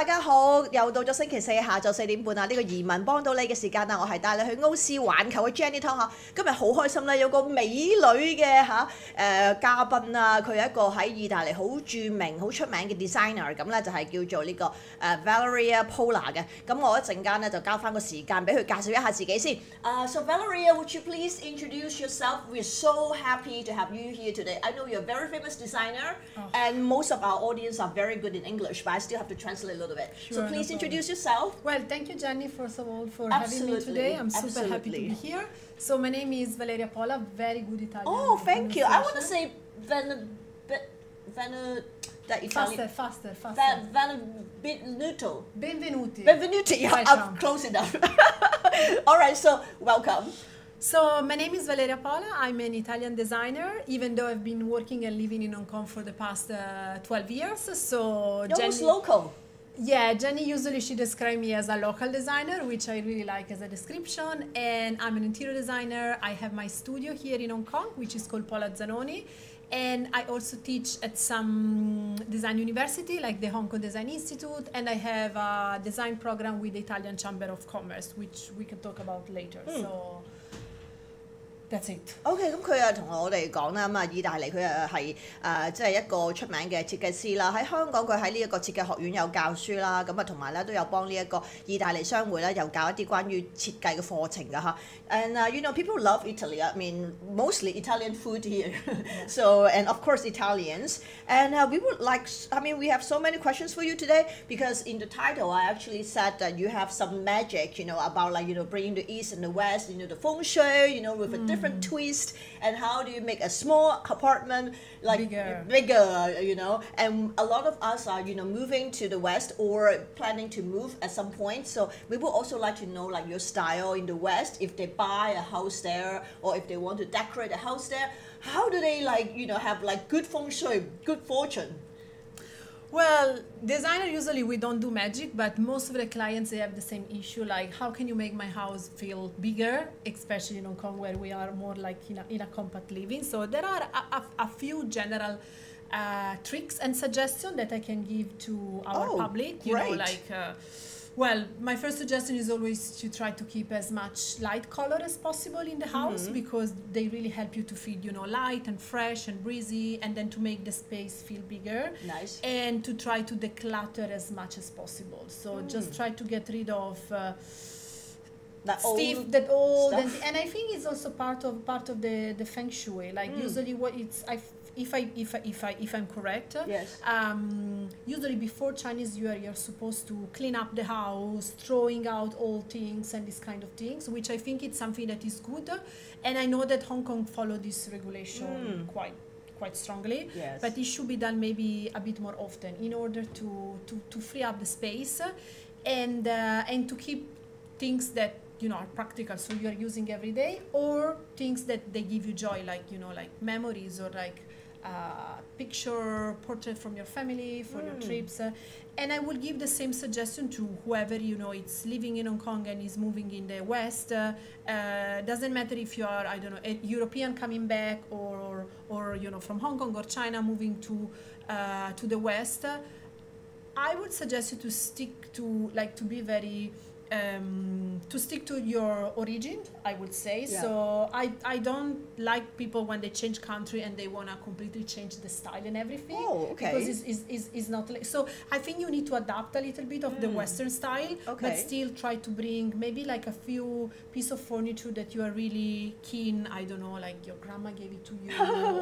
大家好，又到咗星期四下晝4點半啦，呢個移民幫到你嘅時間啦，我係帶你去奧視環球嘅 Jenny 湯嚇，今日好開心咧，有個美女嘅嘉賓啊，佢係一個喺意大利好著名、好出名嘅 designer， 咁咧就係叫做呢個Valeria Pola 嘅，咁我一陣間咧就交翻個時間俾佢介紹一下自己先。So Valeria, would you please introduce yourself? We're so happy to have you here today. I know you're a very famous designer, and most of our audience are very good in English, but I still have to translate a little bit. Sure, So please introduce yourself. Well, thank you, Jenny, first of all, for having me today. I'm super happy to be here. So my name is Valeria Pola, very good Italian. Oh, thank you. I want to say Faster. Benvenuto. Benvenuti. Yeah, I'm close enough. All right, so welcome. So my name is Valeria Pola. I'm an Italian designer, even though I've been working and living in Hong Kong for the past 12 years. So You're almost local. Yeah, Jenny usually she describes me as a local designer, which I really like as a description. And I'm an interior designer. I have my studio here in Hong Kong, which is called Pola Zanoni. And I also teach at some design university, like the Hong Kong Design Institute. And I have a design program with the Italian Chamber of Commerce, which we can talk about later. So that's it. OK， 咁佢又同我哋講啦，咁意大利佢係即係一個出名嘅設計師啦。喺香港佢喺呢一個設計學院有教書啦，咁同埋咧都有幫呢一個意大利商會咧又教一啲關於設計嘅課程㗎嚇。And you know, people love Italy. I mean, mostly Italian food here. So, and of course Italians. And we would like, I mean, we have so many questions for you today because in the title I actually said that you have some magic, you know, about like, you know, bringing the East and the West, you know, the feng shui, you know, with a different twist, and how do you make a small apartment like bigger, you know. And a lot of us are, you know, moving to the West or planning to move at some point. So we would also like to know like your style in the West, if they buy a house there or if they want to decorate a house there, how do they like, you know, have like good feng shui, good fortune? Well, designer usually we don't do magic, but most of the clients they have the same issue, like how can you make my house feel bigger, especially in Hong Kong where we are more like in a compact living. So there are a few general tricks and suggestions that I can give to our public. You know, like well, my first suggestion is always to try to keep as much light color as possible in the house because they really help you to feel, you know, light and fresh and breezy, and then to make the space feel bigger. Nice. And to try to declutter as much as possible. So just try to get rid of that old and I think it's also part of the feng shui. Like usually what it's if I'm correct, yes. Usually before Chinese New Year, you're supposed to clean up the house, throwing out old things and this kind of things, which I think it's something that is good. And I know that Hong Kong follow this regulation quite strongly, yes. But it should be done maybe a bit more often in order to free up the space and to keep things that you know are practical, so you are using every day, or things that they give you joy, like you know, like memories or like picture portrait from your family for your trips. And I will give the same suggestion to whoever you know it's living in Hong Kong and is moving in the West. Doesn't matter if you are, I don't know, a European coming back or you know from Hong Kong or China moving to the West. I would suggest you to stick to to be very to stick to your origin, I would say. Yeah. So I don't like people when they change country and they want to completely change the style and everything. Oh, okay. Because it's not like, so I think you need to adapt a little bit of the Western style, but still try to bring maybe like a few piece of furniture that you are really keen, I don't know, like your grandma gave it to you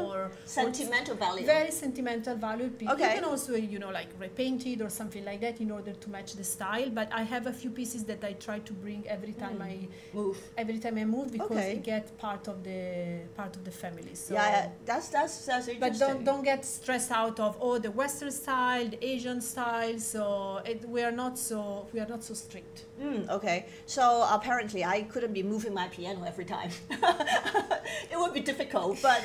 or sentimental value. Very sentimental value. Okay. You can also, you know, like repaint it or something like that in order to match the style. But I have a few pieces that I try to bring every time I move. Because it gets part of the family. So yeah, that's interesting. But don't get stressed out of the Western style, the Asian style. So we are not so strict. Okay. So apparently I couldn't be moving my piano every time. It would be difficult, but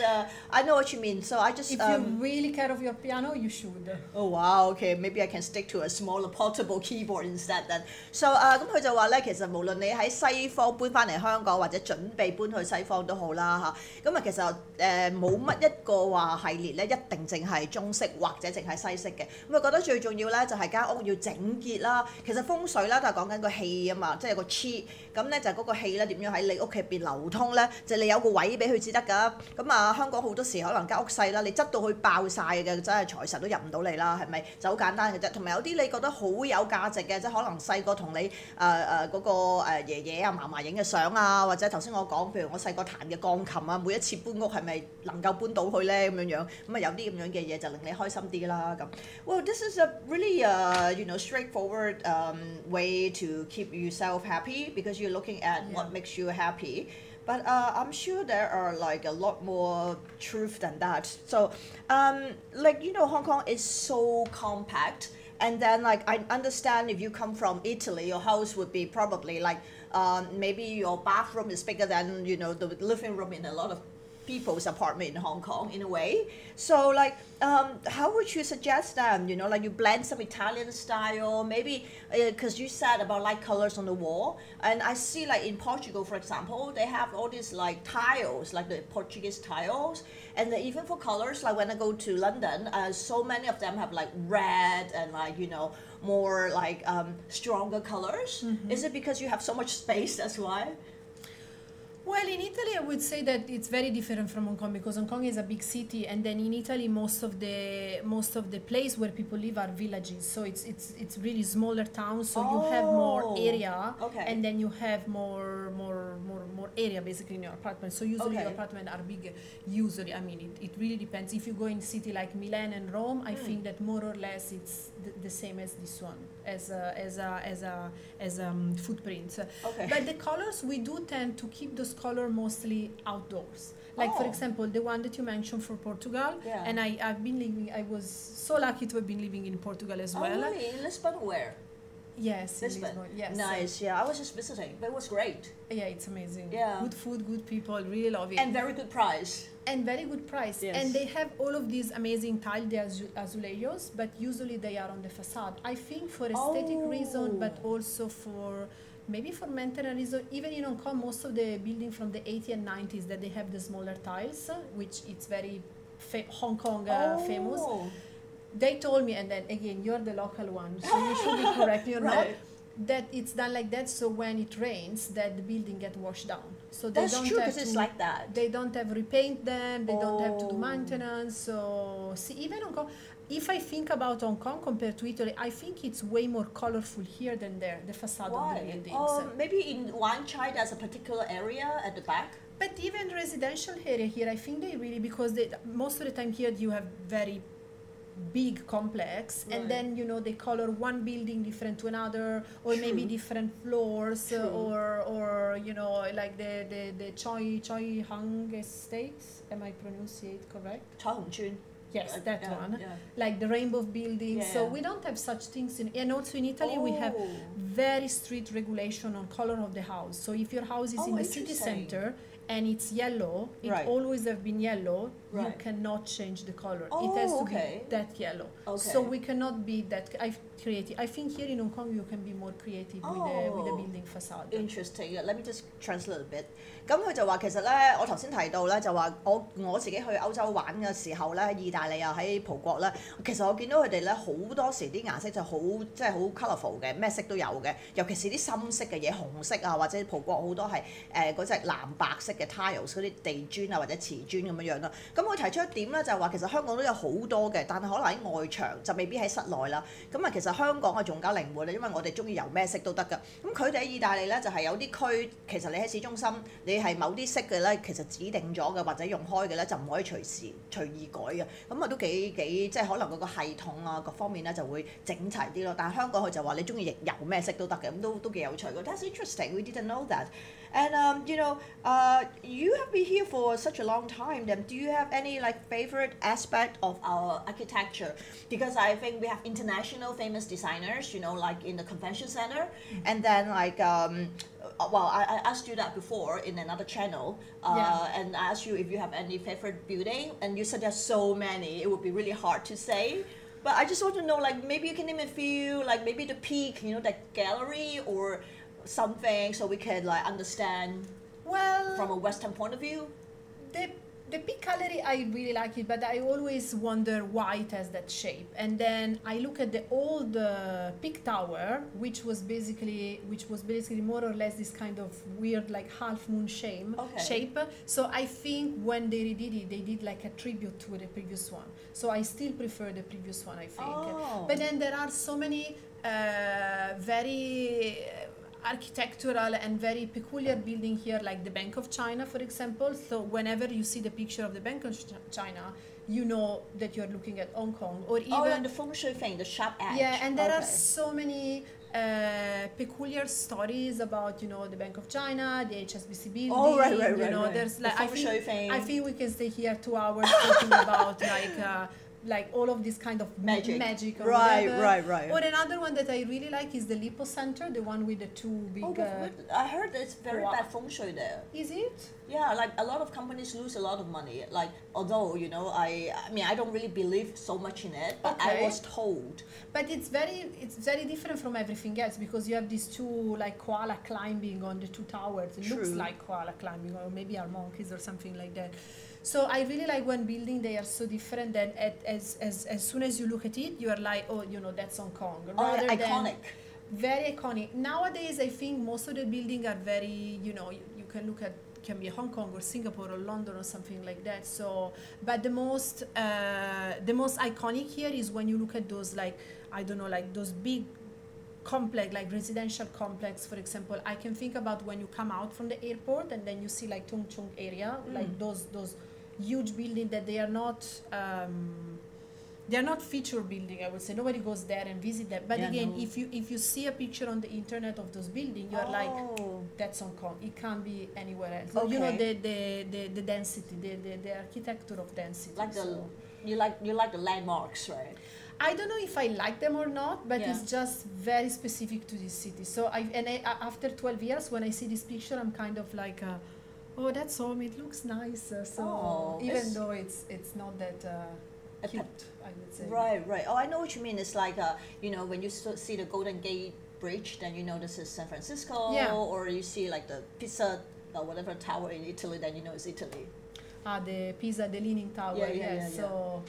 I know what you mean. So I just if you really care of your piano, you should. Oh wow. Okay. Maybe I can stick to a smaller portable keyboard instead then. So 咁佢就話咧，其實無論你喺西方搬翻嚟香港，或者準備搬去西方都好啦嚇。咁啊，其實冇乜一個話系列咧，一定淨係中式或者淨係西式嘅。咁啊，覺得最重要咧就係間屋要整潔啦。其實風水啦都係講緊個氣啊嘛，即係個 chi。咁咧就係嗰個氣咧點樣喺你屋企入邊流通咧，就你有個位俾佢至得㗎。咁啊，香港好多時可能間屋細啦，你執到佢爆晒嘅，真係財神都入唔到嚟啦，係咪？就好簡單嘅啫。同埋有啲你覺得好有價值嘅，即係可能細個同你嗰個爺爺啊嫲嫲影嘅相啊，或者頭先我講，譬如我細個彈嘅鋼琴啊，每一次搬屋係咪能夠搬到去咧咁樣樣？咁啊有啲咁樣嘅嘢就令你開心啲啦咁。Well, this is a really straightforward way to keep yourself happy because you're looking at what makes you happy. But I'm sure there are like a lot more truth than that. So, Hong Kong is so compact. And then, like, I understand if you come from Italy, your house would be probably like, maybe your bathroom is bigger than, the living room in a lot of people's apartment in Hong Kong in a way. So like, how would you suggest them? Like you blend some Italian style, maybe because you said about light colors on the wall, and I see like in Portugal, for example, they have all these like tiles, like the Portuguese tiles, and even for colors, like when I go to London, so many of them have like red and like more like stronger colors. Mm-hmm. Is it because you have so much space? That's why. Well, in Italy, I would say that it's very different from Hong Kong because Hong Kong is a big city, and then in Italy, most of the place where people live are villages. So it's really smaller towns. So you have more area, and then you have more area basically in your apartment. So usually your apartments are bigger. Usually, I mean, it really depends. If you go in a city like Milan and Rome, I think that more or less it's the same as this one as a footprint. Okay. But the colors, we do tend to keep those color mostly outdoors. Like for example, the one that you mentioned for Portugal, and I was so lucky to have been living in Portugal as well. Oh, really? In Lisbon, where? Yes, Lisbon. Yes. Nice. Yeah, I was just visiting, but it was great. Yeah, it's amazing. Yeah. Good food, good people, really love it. And very good price. Yes. And they have all of these amazing tiled azulejos, but usually they are on the facade. I think for aesthetic reason, but also for maybe for maintenance reason. Even in Hong Kong, most of the buildings from the 80s and 90s that they have the smaller tiles, which it's very Hong Kong famous. They told me, and then again, you're the local one, so you should be correct. You're not. That it's done like that, so when it rains, that the building get washed down. So they That's true, because it's like that. They don't have repaint them. They don't have to do maintenance. So see, even Hong Kong. If I think about Hong Kong compared to Italy, I think it's way more colorful here than there. The facade of the buildings. Maybe in Wan Chai, there's a particular area at the back. But even residential area here, I think they really, because most of the time here you have very big complex, and then they color one building different to another, or maybe different floors, or like the Choi Hung Estates. Am I pronouncing it correct? Choi Hung Chun. Yes, that one. Yeah. Like the rainbow buildings. So we don't have such things and also in Italy we have very strict regulation on color of the house. So if your house is in the city center and it's yellow, it always have been yellow, you cannot change the color. It has to be that yellow. So we cannot be that creative. I think here in Hong Kong you can be more creative with the building facade. Interesting. Let me just translate a bit. 咁佢就話其實咧，我頭先提到咧，就話我自己去歐洲玩嘅時候咧，喺意大利啊，喺葡國咧，其實我見到佢哋咧好多時啲顏色就好即係好 colourful 嘅，咩色都有嘅，尤其是啲深色嘅嘢，紅色啊，或者葡國好多係嗰隻藍白色嘅 tiles 嗰啲地磚啊或者瓷磚咁樣樣啦。咁佢提出一點咧就係話其實香港都有好多嘅，但係可能喺外牆就未必喺室內啦。咁啊其實香港係仲加靈活啦，因為我哋中意油咩色都得㗎。咁佢哋喺意大利咧就係有啲區，其實你喺市中心你係某啲色嘅咧，其實指定咗嘅或者用開嘅咧就唔可以隨意改嘅。咁啊都幾即係可能嗰個系統啊各方面咧就會整齊啲咯。但係香港佢就話你中意油咩色都得嘅，咁都幾有趣嘅。That's interesting. We didn't know that. And you have been here for such a long time. Then do you have any like favorite aspect of our architecture? Because I think we have international famous designers, like in the convention center, and then like well, I asked you that before in another channel, and I asked you if you have any favorite building, and you said there's so many. It would be really hard to say. But I just want to know, like, maybe you can name a few, like maybe the Peak, the gallery, or something so we can like understand Well, from a Western point of view? the big gallery, I really like it, but I always wonder why it has that shape. And then I look at the old peak tower, which was basically more or less this kind of weird like half moon shape. So I think when they redid it, they did like a tribute to the previous one. So I still prefer the previous one, I think. But then there are so many very architectural and very peculiar building here, like the Bank of China, for example. So whenever you see the picture of the Bank of China, you know that you're looking at Hong Kong, or even and the feng shui thing, the sharp edge. Yeah, and there are so many peculiar stories about, you know, the Bank of China, the HSBC building. There's like I think we can stay here 2 hours talking about like all of this kind of magic or whatever. Right. Or another one that I really like is the Lipo Center, the one with the two big... I heard it's very bad feng shui there. Is it? Yeah, like a lot of companies lose a lot of money. Like, although, you know, I mean, I don't really believe so much in it, but I was told. But it's very different from everything else, because you have these two like koala climbing on the two towers. It looks like koala climbing, or maybe are monkeys or something like that. So I really like when building, they are so different that as soon as you look at it, you are like, oh, you know, that's Hong Kong. Iconic. Very iconic. Nowadays, I think most of the buildings are very, you know, you can look at, can be Hong Kong or Singapore or London or something like that. So, but the most iconic here is when you look at those, like, I don't know, like those big complex, like residential complex, for example. I can think about when you come out from the airport and then you see like Tung Chung area, like those huge buildings that they are not feature building, I would say. Nobody goes there and visit them. But again, if you see a picture on the internet of those buildings, you are like, that's Hong Kong. It can't be anywhere else. You know, the density, the architecture of density. Like you like the landmarks, right? I don't know if I like them or not, but it's just very specific to this city. So after 12 years, when I see this picture, I'm kind of like, oh, that's home. It looks nice. So even though it's not that cute, I would say. Right. Oh, I know what you mean. It's like, you know, when you see the Golden Gate Bridge, then you know this is San Francisco. Yeah. Or you see like the Pisa or whatever tower in Italy, then you know it's Italy. The Pisa, the Leaning Tower. Yeah. So.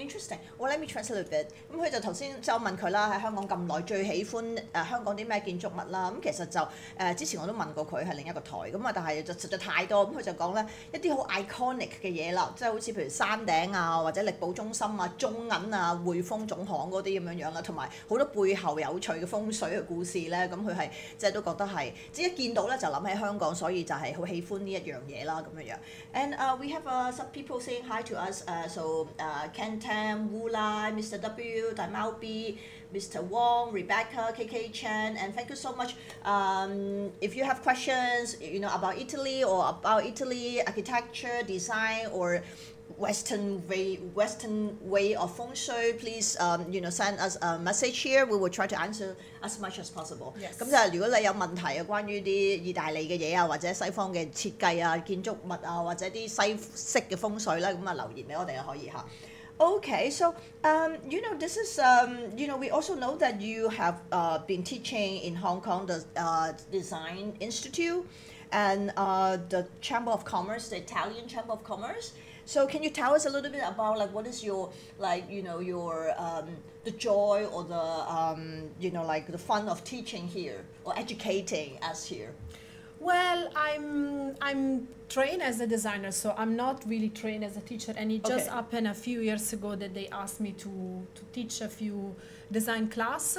Interesting. Well, let me translate a bit. 咁佢就頭先就問佢啦，喺香港咁耐最喜歡香港啲咩建築物啦。咁其實就之前我都問過佢係另一個台咁啊，但係就實在太多。咁佢就講咧一啲好 iconic 嘅嘢啦，即係好似譬如山頂啊，或者力寶中心啊、中銀啊、匯豐總行嗰啲咁樣樣啦，同埋好多背後有趣嘅風水嘅故事咧。咁佢係即係都覺得係，即係一見到咧就諗起香港，所以就係好喜歡呢一樣嘢啦咁樣樣。And we have some people saying hi to us. So Tam, Wu Lai, Mr. W, Dai Mao B, Mr. Wong, Rebecca, KK Chen, and thank you so much. If you have questions, you know, about Italy or about Italy architecture, design, or Western way of feng shui, please you know, send us a message here. We will try to answer as much as possible. 咁就如果你有問題啊，關於啲意大利嘅嘢啊，或者西方嘅設計啊、建築物啊，或者啲西式嘅風水咧，咁啊留言俾我哋可以嚇。Okay, so you know, this is you know, we also know that you have been teaching in Hong Kong the Design Institute and the Chamber of Commerce, the Italian Chamber of Commerce. So can you tell us a little bit about like what is your, like, you know, your the joy or the you know, like the fun of teaching here or educating us here? Well, I'm trained as a designer, so I'm not really trained as a teacher. And it just happened a few years ago that they asked me to teach a few design class,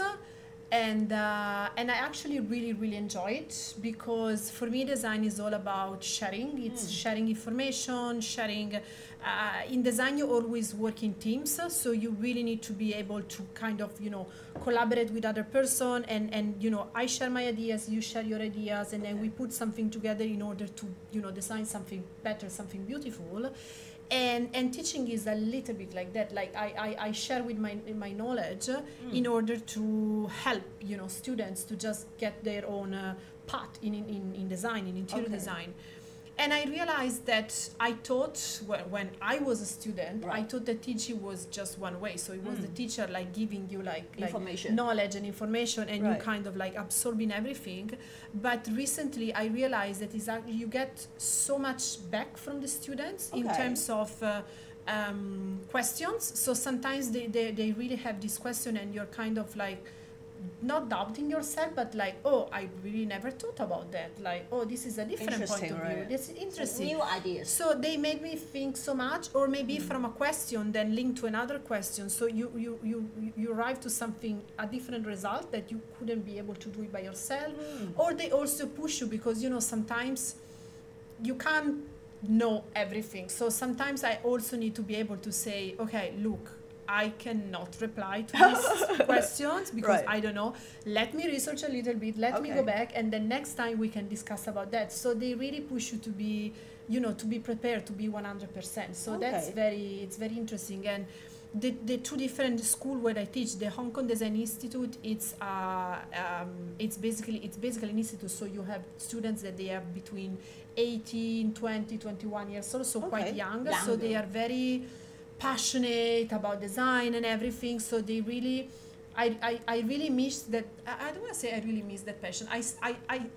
and I actually really enjoy it, because for me design is all about sharing. It's sharing information, sharing. In design, you always work in teams, so you really need to be able to kind of, you know, collaborate with other person, and you know, I share my ideas, you share your ideas, and then we put something together in order to, you know, design something better, something beautiful. And teaching is a little bit like that. Like I share with my knowledge in order to help, you know, students to just get their own path in design, in interior design. And I realized that I thought when I was a student, I thought that teaching was just one way. So it was the teacher like giving you like knowledge and information, and you kind of like absorbing everything. But recently I realized that you get so much back from the students in terms of questions. So sometimes they really have this question, and you're kind of like not doubting yourself, but like, oh, I really never thought about that. Like, oh, this is a different point of view. This is interesting. New ideas. So they made me think so much, or maybe from a question then linked to another question. So you arrive to something, a different result that you couldn't be able to do it by yourself. Or they also push you, because sometimes you can't know everything. So sometimes I also need to be able to say, okay, look, I cannot reply to these questions because I don't know. Let me research a little bit. Let me go back, and then next time we can discuss about that. So they really push you to be, to be prepared, to be 100%. So it's very interesting. And the two different schools where I teach, the Hong Kong Design Institute, it's basically an institute. So you have students that they are between 18, 20, 21 years old, so quite young. So they are very passionate about design and everything. So they really, I really miss that. I don't want to say I really miss that passion. I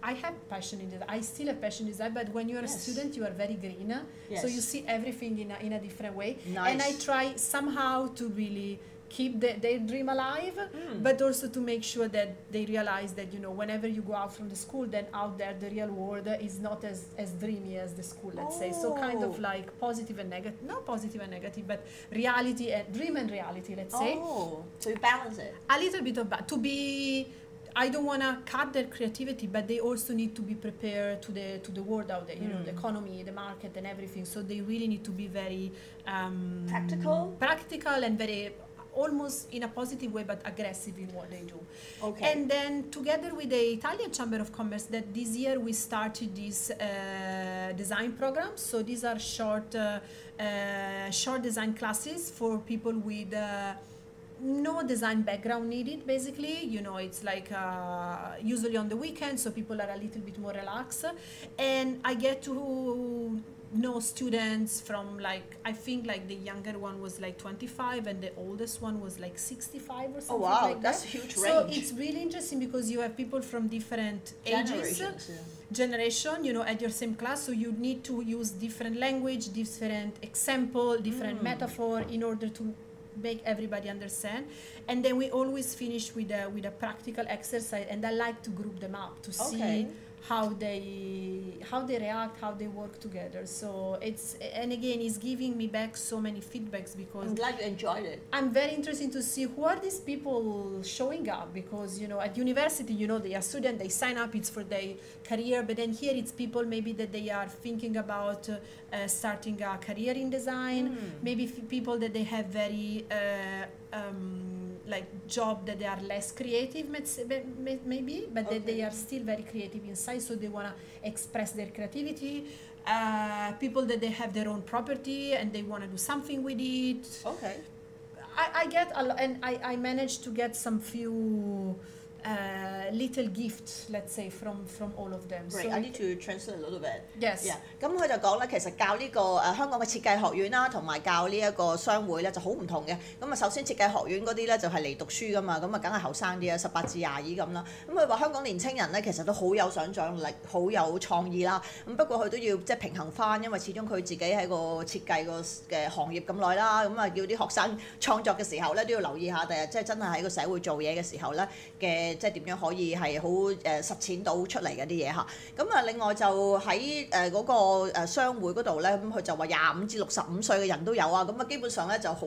have passion in design. I still have passion in design, but when you are a student, you are very green. So you see everything in a different way. And I try somehow to really keep their dream alive, but also to make sure that they realize that whenever you go out from the school, then out there the real world is not as dreamy as the school, let's say. So kind of like positive and negative, not positive and negative, but reality and dream and reality, let's say. So you balance it a little bit of that to be. I don't want to cut their creativity, but they also need to be prepared to the world out there, the economy, the market, and everything. So they really need to be very practical and very, almost in a positive way, but aggressive in what they do. And then together with the Italian Chamber of Commerce, that this year we started this design program. So these are short design classes for people with no design background needed, basically. It's like usually on the weekend, so people are a little bit more relaxed. And I get to know students from I think the younger one was 25 and the oldest one was 65 or something like that. That's a huge range. So it's really interesting because you have people from different generation, at your same class. So you need to use different language, different example, different metaphor in order to make everybody understand. And then we always finish with a practical exercise, and I like to group them up to see how they react, how they work together. So it's giving me back so many feedbacks, because I'm glad you enjoyed it. I'm very interested to see who are these people showing up, because at university, they are students, they sign up, it's for their career, but then here it's people maybe that they are thinking about starting a career in design, maybe people that they have very job that they are less creative maybe, but that they are still very creative inside, so they want to express their creativity. People that they have their own property and they want to do something with it. I get a lot, and I managed to get some few little gifts, let's say, from all of them. Right, so I need to translate a little bit. Yes. Yeah. 咁佢就講咧，其實教呢個香港嘅設計學院啦，同埋教呢一個商會咧就好唔同嘅。咁首先設計學院嗰啲咧就係嚟讀書噶嘛，咁梗係後生啲啊，18至22咁啦。咁佢話香港年青人咧其實都好有想像力，好有創意啦。咁不過佢都要平衡翻，因為始終佢自己喺個設計嘅行業咁耐啦，咁叫啲學生創作嘅時候咧都要留意下，第日真係喺個社會做嘢嘅時候咧嘅點樣可以係好實踐到出嚟嘅啲嘢嚇。咁另外就喺嗰個商會嗰度咧，咁佢就話25至65歲嘅人都有啊。咁基本上咧就好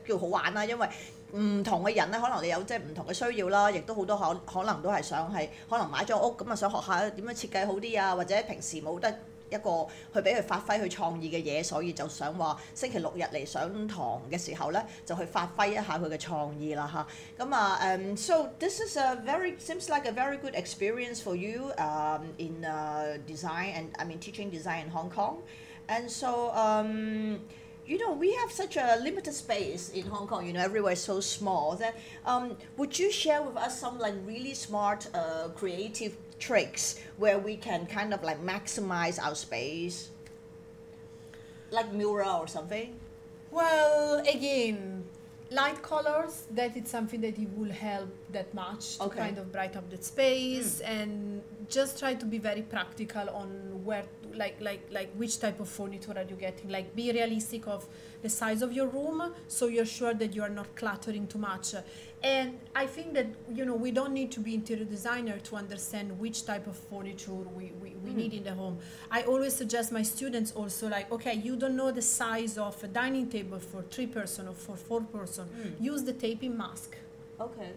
叫好玩啦，因為唔同嘅人咧，可能你有唔同嘅需要啦，亦都好多可能都係想係可能買咗屋咁想學下點樣設計好啲啊，或者平時冇得一個去俾佢發揮佢創意嘅嘢，所以就想話星期六日嚟上堂嘅時候咧，就去發揮一下佢嘅創意啦嚇。咁so this is seems like a very good experience for you in design, and I mean teaching design in Hong Kong. And so we have such a limited space in Hong Kong. Everywhere is so small. That would you share with us some really smart, creative tricks where we can kind of maximize our space? like mural or something? Well, again, light colors, that is something that it will help that much to kind of brighten up the space, and just try to be very practical on where, like which type of furniture are you getting. Like, be realistic of the size of your room, so you're sure that you are not cluttering too much. And I think that, we don't need to be interior designer to understand which type of furniture we need in the home. I always suggest my students also, like, okay, you don't know the size of a dining table for 3 person or for 4 person. Use the taping mask. Okay.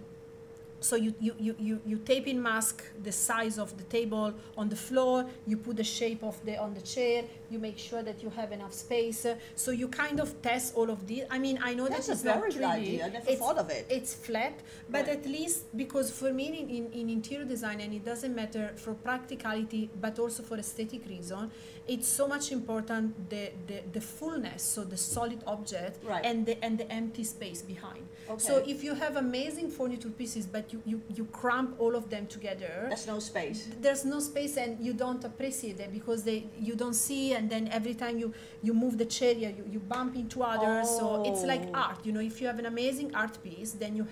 So you tape in mask the size of the table on the floor, you put the shape of on the chair, you make sure that you have enough space. So you kind of test all of these. I mean, I know that's that it's a very not good really, idea. I never thought of it. It's flat, but at least, because for me in interior design, and it doesn't matter for practicality, but also for aesthetic reason, it's so much important the fullness, so the solid object, and the empty space behind. Okay. So if you have amazing furniture pieces, but you cramp all of them together, there's no space. There's no space, and you don't appreciate it because you don't see, and then every time you move the chair, you bump into others. So it's like art. If you have an amazing art piece, then you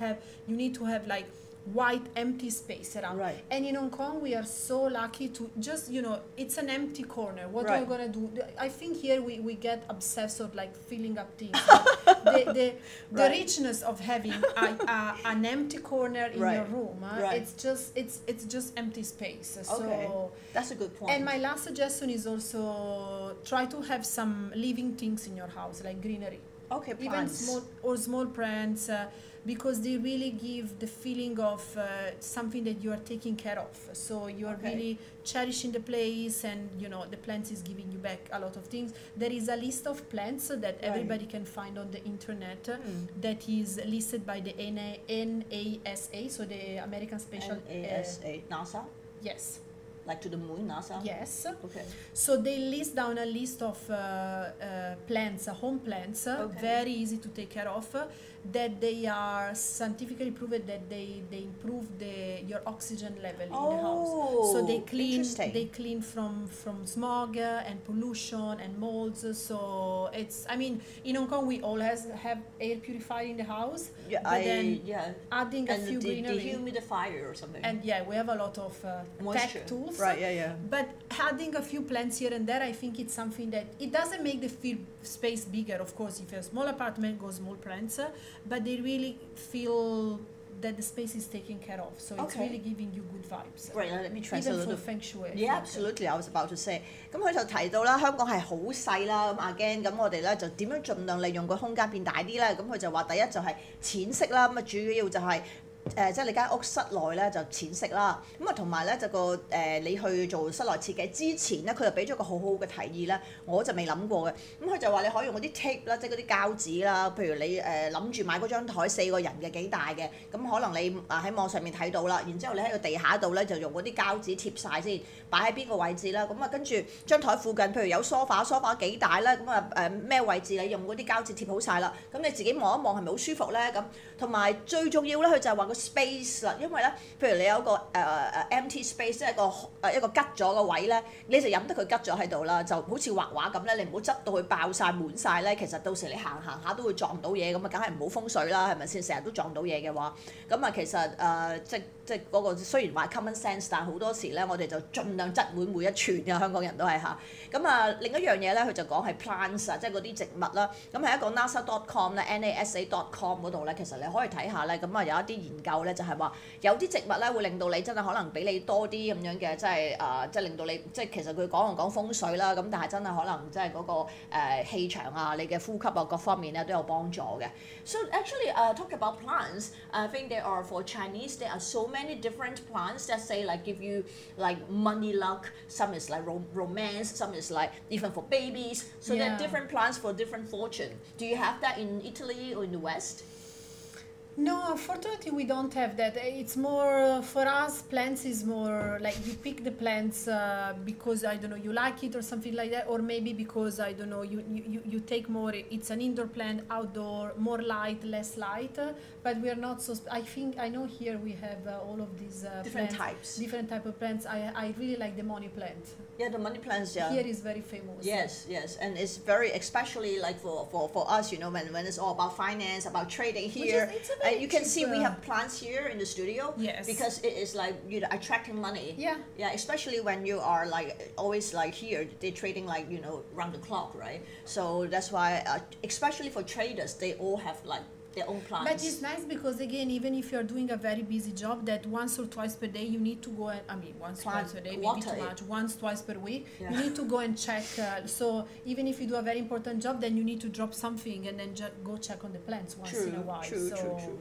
need to have like white empty space around. Right. And in Hong Kong, we are so lucky to just, it's an empty corner. What are we going to do? I think here we get obsessed with like filling up things. the richness of having an empty corner in your room, it's just empty space. So that's a good point. And my last suggestion is also try to have some living things in your house, like greenery. Okay, plants. Even small plants, because they really give the feeling of something that you are taking care of. So you are really cherishing the place, and the plants is giving you back a lot of things. There is a list of plants that everybody can find on the internet that is listed by the NASA, so the American Special NASA, NASA? Yes. Like to the moon, NASA? Yes. Okay. So they list down a list of plants, home plants, very easy to take care of, that they are scientifically proven that they improve your oxygen level in the house. So they clean from smog and pollution and molds. So in Hong Kong we always have air purifier in the house. Adding a few greenery, dehumidifier or something. And we have a lot of tech tools. Right. But adding a few plants here and there, I think it's something that it doesn't make the space bigger. Of course, if you have a small apartment, go small plants, but they really feel that the space is taken care of. So it's really giving you good vibes. Right, let me translate Even a little. for feng shui. Yeah, absolutely. I was about to say. 咁佢就提到啦，香港係好細啦，咁again，咁我哋咧就點樣盡量利用個空間變大啲咧？咁佢就話第一就係淺色啦，咁主要就係。即係你間屋室內咧就淺色啦，咁同埋咧就你去做室內設計之前咧，佢就俾咗個好好嘅提議咧，我就未諗過嘅。咁佢就話你可以用嗰啲 tape 啦，即係嗰啲膠紙啦，譬如你諗住買嗰張台4個人嘅幾大嘅，咁可能你喺網上面睇到啦，然之後你喺個地下度咧就用嗰啲膠紙貼晒先，擺喺邊個位置啦，咁跟住張台附近，譬如有梳化幾大咧，咁咩位置你用嗰啲膠紙貼好晒啦，咁你自己望一望係咪好舒服咧？咁同埋最重要咧，佢就係話個 space 啦，因為咧，譬如你有個empty space， 即係一個吉咗個位咧，你就任得佢吉咗喺度啦，就好似畫畫咁咧，你唔好執到佢爆晒滿晒咧，其實到時你行下都會撞到嘢，咁梗係唔好風水啦，係咪先？成日都撞到嘢嘅話，咁其實即係嗰個雖然話 common sense， 但係好多時咧，我哋就盡量擠滿每一寸嘅，香港人都係嚇。咁另一樣嘢咧，佢就講係 plants 啊，即係嗰啲植物啦。咁喺一個 nasa.com 咧 NASA.com 嗰度咧，其實你可以睇下咧，咁有一啲研究咧，就係話有啲植物咧會令到你真係可能俾你多啲咁樣嘅，即係令到你即係其實佢講風水啦，咁但係真係可能即係嗰個氣場啊、你嘅呼吸啊各方面咧都有幫助嘅。So actually, talk about plants. I think there are for Chinese there are so many different plants that say like give you like money luck. Some is like romance. Some is like even for babies. So there are different plants for different fortune. Do you have that in Italy or in the West? No, No, unfortunately we don't have that. It's more for us. Plants is more like you pick the plants because I don't know you like it or something like that, or maybe because I don't know you take more. It's an indoor plant, outdoor, more light, less light. But we are not so. I know here we have all of these different plants, types. different type of plants. I really like the money plant. Yeah, the money plants. Yeah. Here is very famous. Yes, and it's very, especially like for us, you know, when it's all about finance, about trading here, and you can see we have plants here in the studio. Yes. Because it is like, you know, attracting money. Yeah. Yeah, especially when you are like always like here, they're trading like, you know, round the clock, right? So that's why, especially for traders, they all have like their own plants. But it's nice because again, even if you're doing a very busy job, that once or twice per day you need to go and twice a day, maybe too much. Once, twice per week, you need to go and check. So even if you do a very important job, then you need to drop something and then just go check on the plants once in a while. True.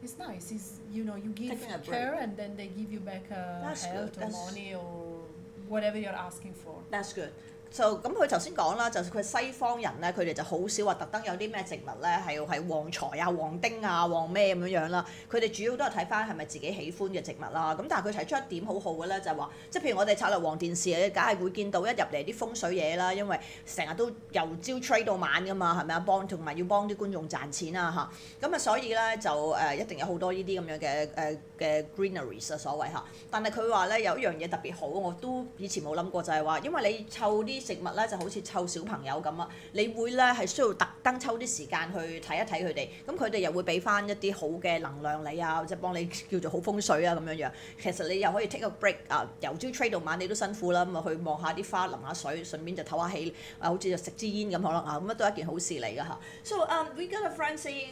It's nice. It's, you know, you give care and then they give you back health or money or whatever you're asking for. That's good. So 咁佢頭先講啦，就是佢西方人咧，佢哋就好少話特登有啲咩植物咧係旺財啊、旺丁啊、旺咩咁樣啦。佢哋主要都係睇翻係咪自己喜歡嘅植物啦。咁但係佢提出一點好好嘅咧，就係話，即係譬如我哋策略王電視嘅，梗係會見到一入嚟啲風水嘢啦，因為成日都由朝 trade 到晚噶嘛，係咪啊？同埋要幫啲觀眾賺錢啊嚇。咁啊，所以咧就一定有好多呢啲咁樣嘅greeneries 啊所謂嚇。但係佢話咧有一樣嘢特別好，我都以前冇諗過就係話，因為你湊啲植物咧就好似湊小朋友咁啊，你會咧係需要特登抽啲時間去睇一睇佢哋，咁佢哋又會俾翻一啲好嘅能量你啊，或者幫你叫做好風水啊咁樣樣。其實你又可以 take a break 啊，由朝 trade 到晚你都辛苦啦，咁啊去望下啲花淋下水，順便就唞下氣，好似就食支煙咁可能啊，咁都係一件好事嚟㗎嚇。So we got a friend saying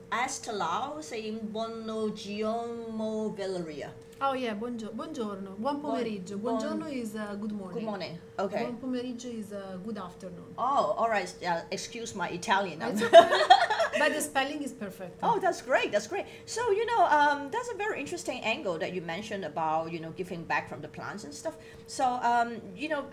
Estelao saying Buongiorno Valeria. Oh yeah, buongiorno. Buon pomeriggio. Buongiorno is good morning. Good morning. Okay. Buon pomeriggio is good afternoon. Oh, all right. Excuse my Italian. It's okay. But the spelling is perfect. Oh, that's great. That's great. So, you know, that's a very interesting angle that you mentioned about, you know, giving back from the plants and stuff. So, you know,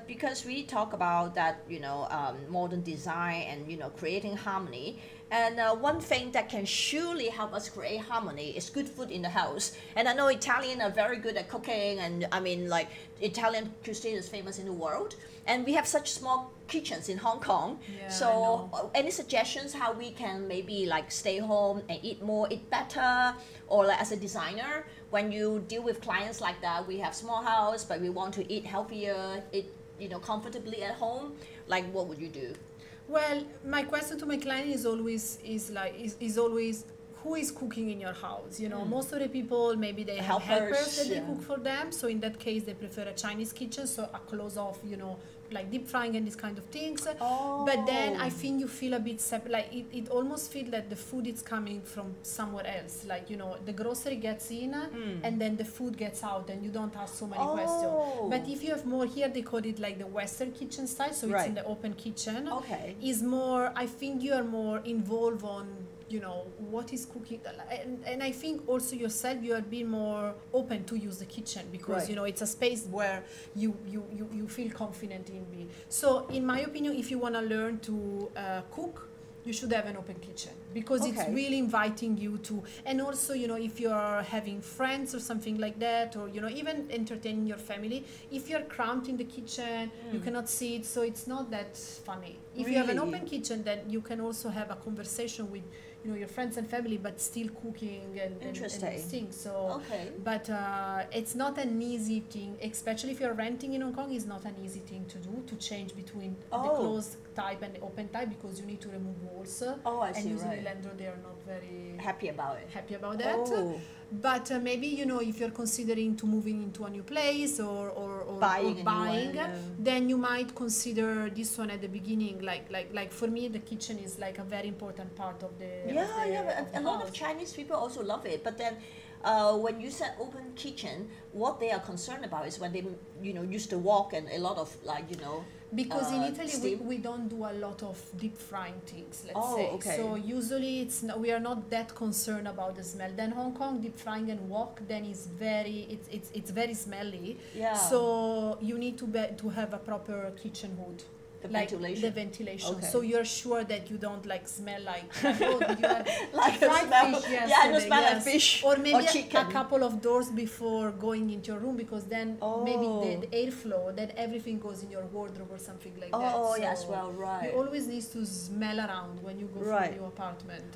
because we talk about that, you know, modern design and, you know, creating harmony. And one thing that can surely help us create harmony is good food in the house. And I know Italians are very good at cooking, and I mean, like, Italian cuisine is famous in the world. And we have such small kitchens in Hong Kong. Yeah, so, any suggestions how we can maybe like stay home and eat more, eat better, or like as a designer, when you deal with clients like that, we have small house, but we want to eat healthier, eat, you know, comfortably at home. Like, what would you do? Well, my question to my client is always who is cooking in your house? You know, most of the people maybe they have helpers that they cook for them. So in that case, they prefer a Chinese kitchen, so a close off, you know, like deep frying and these kind of things. Oh. But then I think you feel a bit like it almost feels like the food is coming from somewhere else. Like, you know, the grocery gets in and then the food gets out and you don't ask so many questions. But if you have more here, they call it like the Western kitchen style. So it's in the open kitchen. Okay. Is more, I think you are more involved on, you know, what is cooking, and I think also yourself you are being more open to use the kitchen because you know it's a space where you feel confident in being. So in my opinion, if you want to learn to cook, you should have an open kitchen because it's really inviting you to, and also, you know, if you're having friends or something like that, or, you know, even entertaining your family, if you're cramped in the kitchen, you cannot sit, so it's not that funny. If you have an open kitchen, then you can also have a conversation with, you know, your friends and family, but still cooking and these things. So, but it's not an easy thing, especially if you're renting in Hong Kong. It's not an easy thing to do, to change between the closed type and the open type, because you need to remove walls. I see. And usually landlord, they are not very happy about that. But maybe, you know, if you're considering to moving into a new place or buying, then you might consider this one at the beginning. Like for me, the kitchen is like a very important part of the a lot of Chinese people also love it. But then when you said open kitchen, what they are concerned about is when they, you know, used to wok and a lot of, like, you know, because in Italy we don't do a lot of deep frying things, let's say. So usually we are not that concerned about the smell. Then Hong Kong, deep frying and wok, then is it's very smelly. So you need to have a proper kitchen hood. The like ventilation. the ventilation. Okay. So you're sure that you don't like smell like, oh, did you have Like fried smell, fish yesterday? yeah, no smell like Yes. fish Or maybe chicken. a couple of doors before going into your room, because then maybe the airflow, then everything goes in your wardrobe or something like that. Oh, So yes, well, right. you always need to smell around when you go for a new apartment.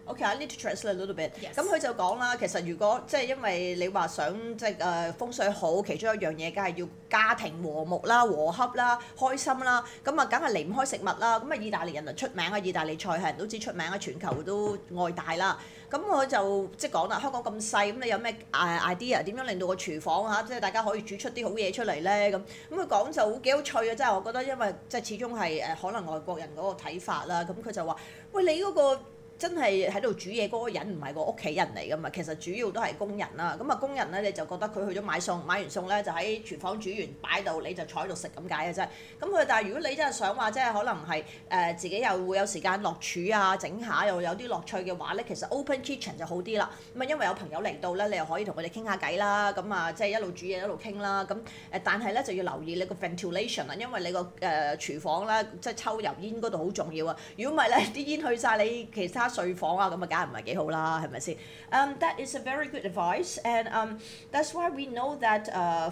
Okay, I need to translate a little bit. Yes. 咁佢就講啦，其實如果即係因為你話想即係風水好，其中一樣嘢梗係要家庭和睦啦、和洽啦、開心啦，咁啊梗係離唔開食物啦。咁啊意大利人就出名啊，意大利菜係人都知出名啊，全球都愛戴啦。咁我就即係講啦，香港咁細，咁你有咩idea 點樣令到個廚房嚇，即係大家可以煮出啲好嘢出嚟咧？咁佢講就幾有趣嘅，即係我覺得因為即係始終係可能外國人嗰個睇法啦。咁佢就話：喂，你嗰個真係喺度煮嘢嗰個人唔係個屋企人嚟㗎嘛，其實主要都係工人啦。咁啊工人咧你就覺得佢去咗買餸，買完餸咧就喺廚房煮完擺到，你就坐喺度食咁解嘅啫。咁佢但係如果你真係想話即係可能係自己又會有時間落廚啊整下又有啲樂趣嘅話咧，其實 open kitchen 就好啲啦。咁啊因為有朋友嚟到咧，你又可以同佢哋傾下偈啦。咁啊即係一路煮嘢一路傾啦。咁但係咧就要留意你個 ventilation 啊，因為你個廚房咧即係抽油煙嗰度好重要啊。如果唔係咧啲煙去晒你其他睡房啊，咁啊梗係唔係幾好啦，係咪先？That is a very good advice, and that's why we know that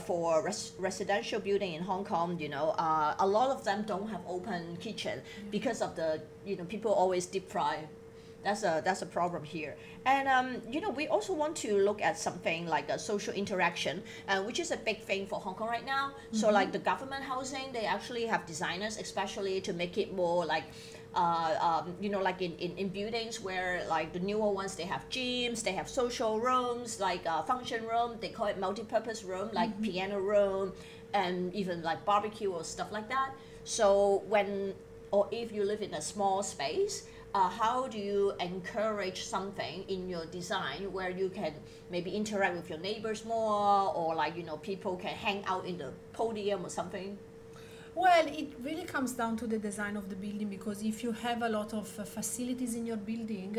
for residential building in Hong Kong, a lot of them don't have open kitchen because of the people always deep fry. That's a problem here. And we also want to look at something like a social interaction, which is a big thing for Hong Kong right now. So like the government housing, they actually have designers especially to make it more like like in buildings where like the newer ones, they have gyms, they have social rooms, like function room, they call it multi-purpose room, like piano room, and even like barbecue or stuff like that. So if you live in a small space, how do you encourage something in your design where you can maybe interact with your neighbors more, or like people can hang out in the podium or something? Well, it really comes down to the design of the building, because if you have a lot of facilities in your building,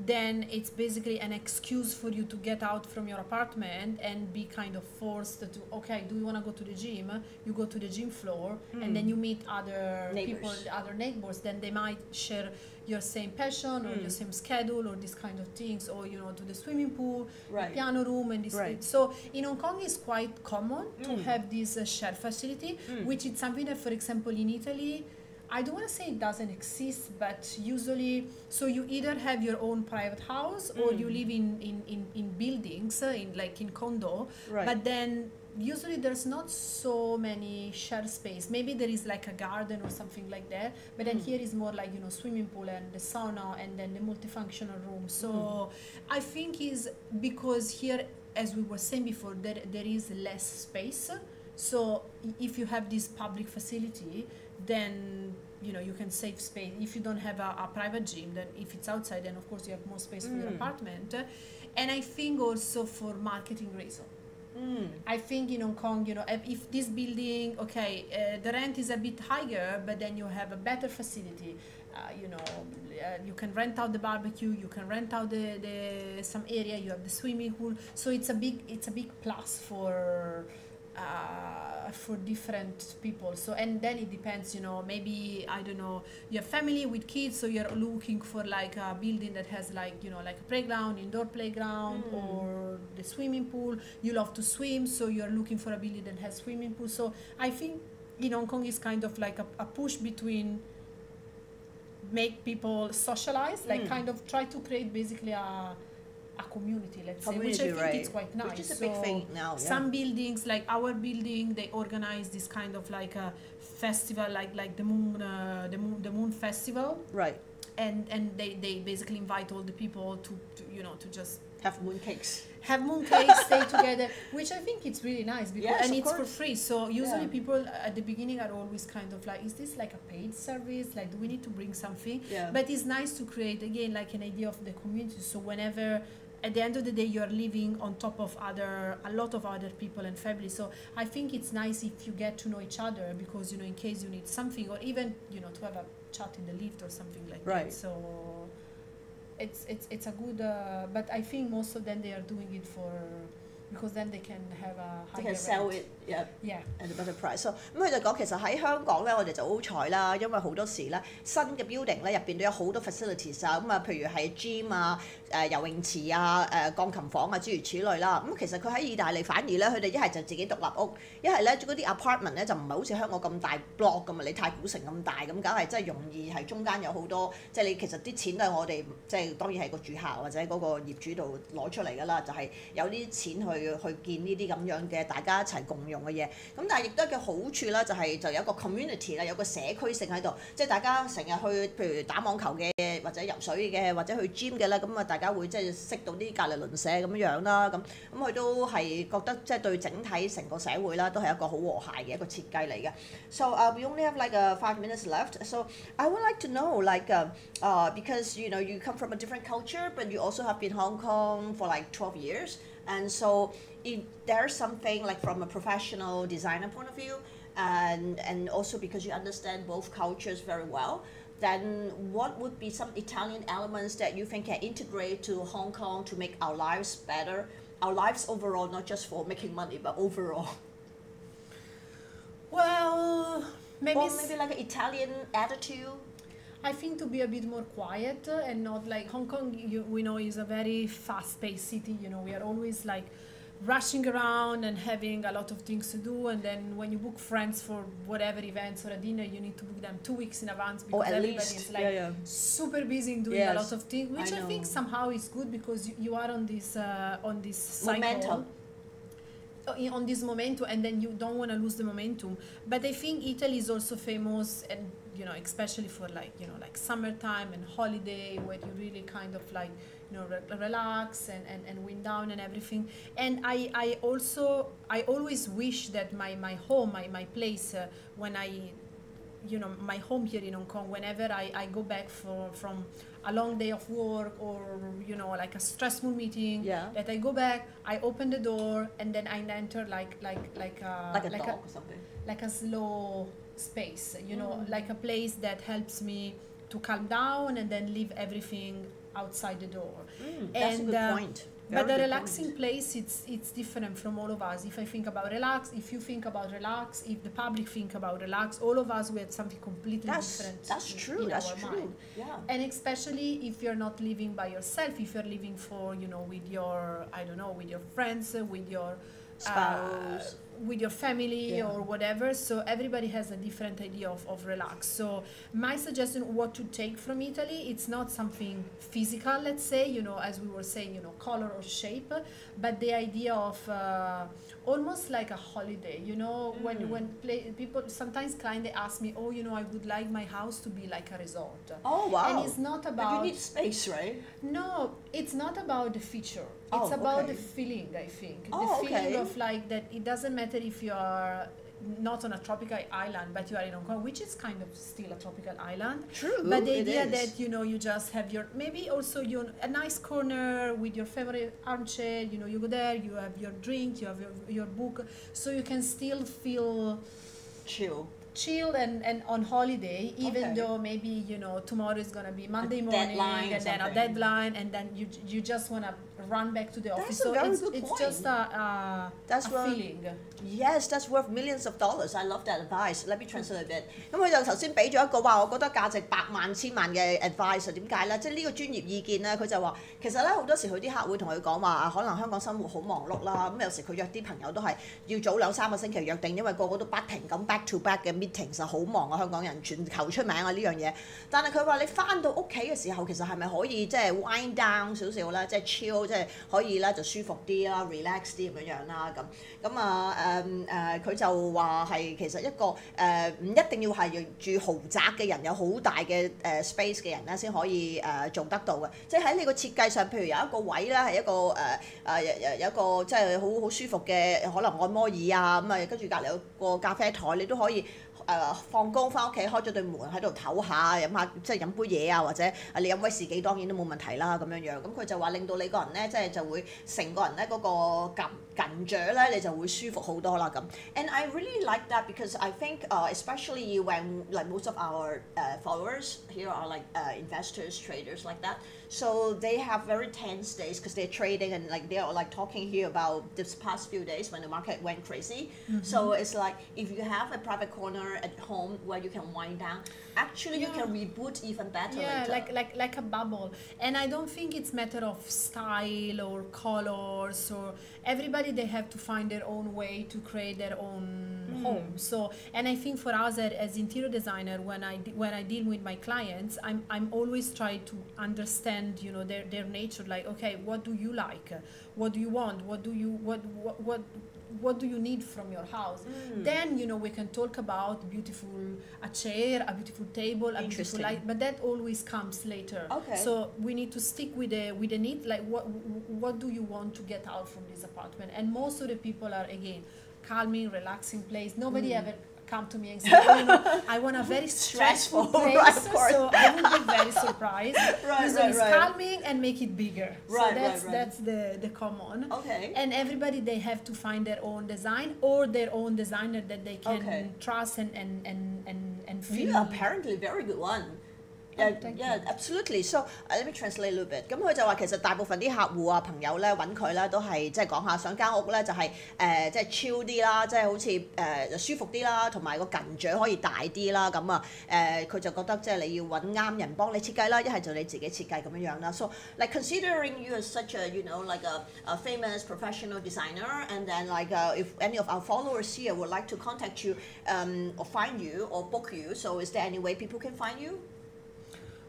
then it's basically an excuse for you to get out from your apartment and be kind of forced to, okay, do you want to go to the gym? You go to the gym floor and then you meet other people, other neighbors, then they might share your same passion or your same schedule or these kind of things, or to the swimming pool, the piano room, and this. So in Hong Kong it's quite common to have this shared facility, which is something that, for example, in Italy, I don't want to say it doesn't exist, but usually, so you either have your own private house or you live in buildings, in condo, but then usually there's not so many shared space. Maybe there is like a garden or something like that, but then here is more like swimming pool and the sauna and then the multifunctional room. So I think is because here, as we were saying before, there is less space. So if you have this public facility, then you can save space. If you don't have a private gym, then if it's outside, then of course you have more space for your apartment. And I think also for marketing reasons. I think in Hong Kong, if this building, the rent is a bit higher, but then you have a better facility. You can rent out the barbecue, you can rent out some area, you have the swimming pool. So it's a big plus for different people. So, and then it depends, maybe, I don't know, you have family with kids, so you're looking for like a building that has like a playground, indoor playground, or the swimming pool. You love to swim, so you're looking for a building that has swimming pool. So I think in Hong Kong is kind of like a push between make people socialize, like kind of try to create basically a community, let's say, which I think is quite nice. Which is a big thing now. Yeah. Some buildings, like our building, they organize this kind of like a festival, like the Moon Festival. Right. And they basically invite all the people to just have mooncakes. Have mooncakes, stay together, which I think it's really nice because it's for free. So usually people at the beginning are always kind of like, is this like a paid service? Like, do we need to bring something? Yeah. But it's nice to create again like an idea of the community. So whenever at the end of the day you're living on top of a lot of other people and family. So I think it's nice if you get to know each other because in case you need something or even to have a chat in the lift or something like that. So it's a good but I think most of them they are doing it because then they can have a They higher can sell rent. it, yeah. Yeah. At a better price. So 咁佢就講其實喺香港咧，我哋就好彩啦，因為好多時咧新嘅 building 咧入邊都有好多 facilities 啊，咁啊譬如係 gym 啊、游泳池啊、鋼琴房啊諸如此類啦。咁其實佢喺意大利反而咧，佢哋一係就自己獨立屋，一係咧嗰啲 apartment 咧就唔係好似香港咁大 block 咁啊，你太古城咁大咁，梗係真係容易係中間有好多，即係你其實啲錢都係我哋即係當然係個住客或者嗰個業主度攞出嚟㗎啦，就係有啲錢去建呢啲咁樣嘅大家一齊共用嘅嘢。咁但係亦都有個好處啦，就有一個 community 啦，有個社區性喺度，即係大家成日去譬如打網球嘅，或者游水嘅，或者去 gym 嘅啦，咁啊大家會即係識到啲隔離鄰舍咁樣啦，咁佢都係覺得即係對整體成個社會啦，都係一個好和諧嘅一個設計嚟嘅。So we only have like 5 minutes left. So I would like to know because you come from a different culture, but you also have been in Hong Kong for like 12 years, and so if there's something like from a professional designer point of view, and also because you understand both cultures very well, then what would be some Italian elements that you think can integrate to Hong Kong to make our lives better, our lives overall, not just for making money, but overall? Well, maybe like an Italian attitude. I think to be a bit more quiet and not like Hong Kong, we know is a very fast-paced city. We are always like rushing around and having a lot of things to do, and then when you book friends for whatever events or a dinner, you need to book them 2 weeks in advance because everybody is like super busy in doing a lot of things, which I think somehow is good because you are on this cycle. Momentum. On this momentum, and then you don't want to lose the momentum. But I think Italy is also famous, and especially for like summertime and holiday, where you really kind of like relax and wind down and everything. And I always wish that my home, my place, when I my home here in Hong Kong, whenever I go back from a long day of work or like a stressful meeting, that I go back, I open the door, and then I enter like a slow space, like a place that helps me to calm down and then leave everything outside the door. That's a good point. But the relaxing place, it's different from all of us. If I think about relax, if you think about relax, if the public think about relax, all of us we had something completely different. That's true. That's true. Mind. Yeah. And especially if you're not living by yourself, if you're living with your with your friends, with your spouse, with your family or whatever. So everybody has a different idea of relax. So my suggestion, what to take from Italy, it's not something physical, let's say, as we were saying, color or shape, but the idea of almost like a holiday, when people, sometimes clients, they ask me, I would like my house to be like a resort. Oh, wow. And it's not about... But you need space, right? No, it's not about the feature. It's about the feeling, I think. The feeling of like that it doesn't matter if you are not on a tropical island, but you are in Hong Kong, which is kind of still a tropical island. True. But the idea that, you just have maybe also a nice corner with your favorite armchair, you go there, you have your drink, you have your book, so you can still feel chill and on holiday, even though maybe tomorrow is gonna be Monday morning and then a deadline, and then you just wanna run back to the office. So it's just a feeling. Yes, that's worth millions of dollars. I love that advice. Let me translate a bit. 咁佢就頭先俾咗一個話，我覺得價值百萬千萬嘅 advice。點解咧？即係呢個專業意見咧，佢就話其實咧好多時佢啲客會同佢講話，可能香港生活好忙碌啦，咁有時佢約啲朋友都係要早2-3個星期約定，因為個個都不停咁 back to back 嘅 meeting， 實好忙啊！香港人全球出名啊呢樣嘢。但係佢話你翻到屋企嘅時候，其實係咪可以即係 wind down 少少咧？即係 chill，即係可以咧就舒服啲啦 ，relax 啲咁樣啦咁佢就話係其實一個唔一定要係住豪宅嘅人，有好大嘅space 嘅人咧先可以做得到嘅。即係喺你個設計上，譬如有一個位咧係一個有一個即係好舒服嘅可能按摩椅啊，咁跟住隔離有個咖啡台，你都可以。放工翻屋企開咗對門喺度唞下，飲下即係飲杯嘢啊，或者你飲威士忌當然都冇問題啦咁樣樣。咁佢就話令到你個人咧，即係就會成個人咧嗰個緊張咧，你就會舒服好多啦咁。And I really like that because I think especially when like most of our followers here are like investors, traders like that. So they have very tense days because they're trading and like they are like talking here about this past few days when the market went crazy. So it's like if you have a private corner at home where you can wind down, actually you can reboot even better later. Like a bubble. And I don't think it's matter of style or colors or everybody they have to find their own way to create their own home. So and I think for us as interior designer when I deal with my clients I'm always trying to understand their nature, like okay, what do you like, what do you want, what do you need from your house. Then we can talk about a chair, a beautiful table, a beautiful light, but that always comes later. Okay. So we need to stick with the need, like what do you want to get out from this apartment. And most of the people are again calming, relaxing place. Nobody ever come to me and say, I want a very stressful place, right, of course. so I would be very surprised. Usually it's calming and make it bigger. That's the common. Okay. And everybody they have to find their own design or their own designer that they can trust and feel. You are apparently a very good one. Yeah, absolutely. So let me translate a little bit. 咁佢就話其實大部分啲客戶啊朋友咧揾佢咧都係即係講下想間屋咧就係即係 chill 啲啦，即係好似舒服啲啦，同埋個近長可以大啲啦。咁啊佢就覺得即係你要揾啱人幫你設計啦，一係就你自己設計咁樣樣啦。So like considering you as such a like a famous professional designer, and then like if any of our followers here would like to contact you or find you or book you, so is there any way people can find you?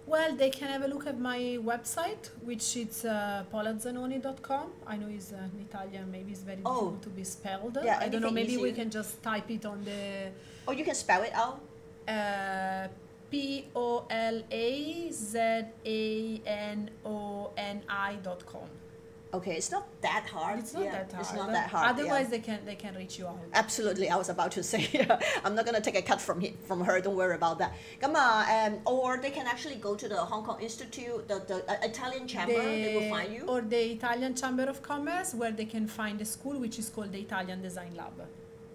Well, they can have a look at my website, which is polazanoni.com. I know it's in Italian, maybe it's very difficult to be spelled. Yeah, I don't know, maybe we can just type it on the... Or you can spell it out? polazanoni.com. Okay, it's not that hard. It's not that hard. It's not that hard. Otherwise, they can reach you out. Absolutely, I was about to say. I'm not gonna take a cut from her. Don't worry about that. Or they can actually go to the Hong Kong Institute, the Italian chamber. They will find you. Or the Italian Chamber of Commerce, where they can find a school which is called the Italian Design Lab.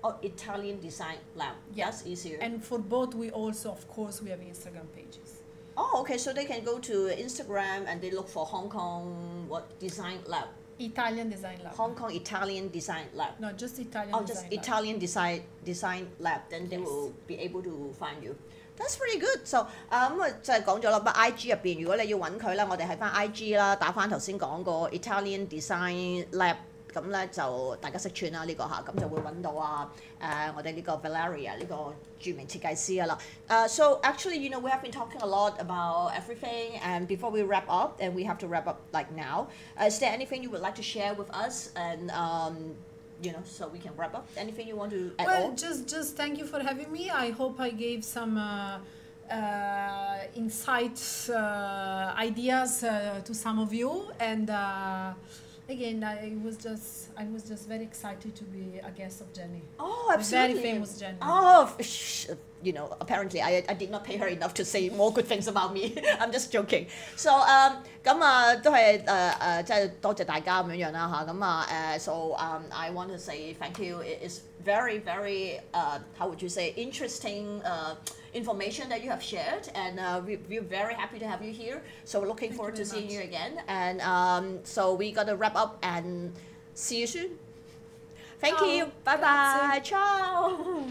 Oh, Italian Design Lab. Yes, easier. And for both, we also, of course, we have Instagram pages. Oh, okay. So they can go to Instagram and they look for Hong Kong Design Lab. Italian Design Lab. Hong Kong Italian Design Lab. No, just Italian. Oh, just Italian Design Lab. Then they will be able to find you. That's pretty good. So 就係講咗啦，不 IG 入邊，如果你要揾佢咧，我哋喺翻 IG 啦，打翻頭先講過 Italian Design Lab。咁咧就大家識串啦呢個嚇，咁就會揾到我哋呢個 Valeria 呢個著名設計師㗎啦。So actually, we have been talking a lot about everything, and before we wrap up, and we have to wrap up like now, is there anything you would like to share with us, and so we can wrap up? Anything you want to add on? Well, just thank you for having me. I hope I gave some insights, ideas to some of you, and. Again, I was just very excited to be a guest of Jenny. Oh, absolutely. Very famous Jenny. Oh, apparently I did not pay her enough to say more good things about me. I'm just joking. So 都係即係多謝大家咁樣樣啦嚇。So I want to say thank you. It is very, very how would you say, interesting information that you have shared, and we're very happy to have you here. So we're looking forward to seeing you again. And so we got to wrap up and see you soon. Thank you. Bye bye. Ciao.